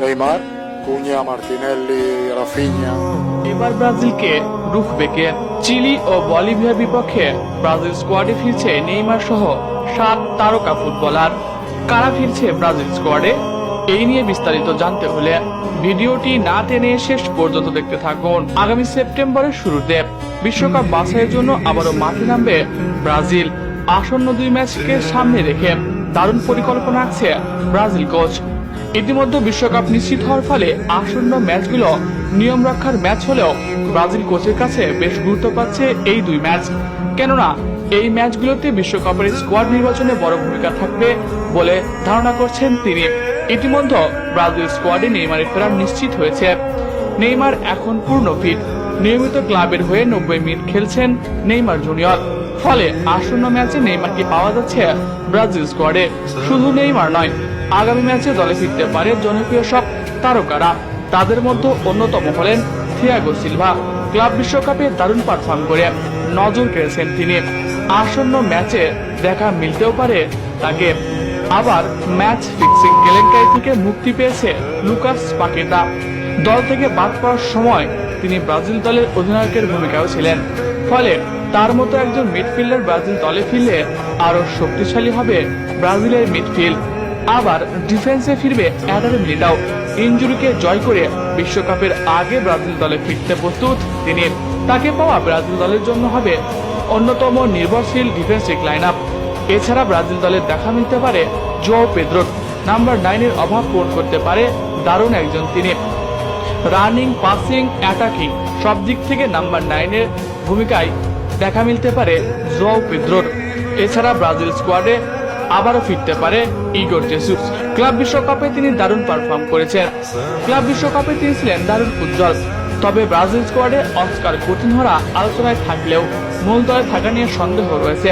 Neymar, Cunha, Martinelli, Rafinha. এবার ব্রাজিলকে রুখবে কে? Chilli ও বলিভিয়ার বিপক্ষে Brazil স্কোয়াডে ফিরছে নেইমার সহ 7 তারকা ফুটবলার। কারা ফিরছে ব্রাজিল স্কোয়াডে? এই নিয়ে বিস্তারিত জানতে হলে ভিডিওটি না টেনে শেষ পর্যন্ত দেখতে থাকুন। আগামী সেপ্টেম্বরের শুরুতে বিশ্বকাপ বাছাইয়ের জন্য আবারও মাঠে নামবে ব্রাজিল। আসন্ন 2 ম্যাচকে সামনে রেখে দারুণ পরিকল্পনা আছে ব্রাজিল কোচ। ইতিমধ্যে বিশ্বকাপ নিশ্চিত হওয়ার ফলে আসন্ন ম্যাচগুলো নিয়ম রক্ষার ম্যাচ হলেও ব্রাজিল কোচের কাছে বেশ গুরুত্ব পাচ্ছে এই 2 ম্যাচ। কেননা এই ম্যাচগুলোতে বিশ্বকাপের স্কোয়াড নির্বাচনে বড় ভূমিকা থাকবে বলে ধারণা করছেন তিনি। ইতিমধ্যে ব্রাজিল স্কোয়াডে নেইমারের ফেরা নিশ্চিত হয়েছে। নেইমার এখন পূর্ণ ফিট। নিয়মিত ক্লাবের হয়ে 90 মিনিট খেলছেন নেইমার জুনিয়র। ফলে আসন্ন ম্যাচে নেইমারকে পাওয়া যাচ্ছে ব্রাজিল স্কোয়াডে। শুধু নেইমার নয়, আগামী ম্যাচে দলে ফিরতে পারে জনপ্রিয় সব তারকারা। তাদের মধ্যে অন্যতম হলেন থিয়াগো সিলভা। ক্লাব বিশ্বকাপে দারুণ পারফর্ম করে নজর কেড়েছেন তিনি। আসন্ন ম্যাচে দেখা মিলতেও পারে তাকে। আবার ম্যাচ ফিক্সিং কেলেঙ্কারি থেকে মুক্তি পেয়েছে লুকাস পাকেটা। দল থেকে বাদ পড়ার সময় তিনি ব্রাজিল দলের অধিনায়কের ভূমিকাও ছিলেন। ফলে তার মতো একজন মিডফিল্ডার ব্রাজিল দলে ফিরলে আরো শক্তিশালী হবে ব্রাজিলের মিডফিল্ড। আবার ডিফেন্সে ফিরবে অ্যাডার মিলিটাও। ইনজুরিকে জয় করে বিশ্বকাপের আগে ব্রাজিল দলে ফিরতে প্রস্তুত তিনি। তাকে পাওয়া ব্রাজিল দলের জন্য হবে অন্যতম নির্ভরশীল ডিফেন্সিভ লাইন আপ। এছাড়া ব্রাজিল দলের দেখা মিলতে পারে জোয়াও পেদ্রোর। নাম্বার 9 এর অভাব পূরণ করতে পারে দারুণ একজন তিনি। রানিং, পাসিং, অ্যাটাকিং সব দিক থেকে নাম্বার 9 এর ভূমিকায় দেখা মিলতে পারে জোয়াও পেদ্রোর। এছাড়া ব্রাজিল স্কোয়াডে আবারও ফিরতে পারে ইগোর জেসুস। ক্লাব বিশ্বকাপে তিনি দারুণ পারফর্ম করেছেন। ক্লাব বিশ্বকাপে তিনি ছিলেন দারুণ উজ্জ্বল। তবে ব্রাজিল স্কোয়াডে অস্কার কুতিনহোরা আলোচনায় থাকলেও মূল দলে থাকা নিয়ে সন্দেহ রয়েছে।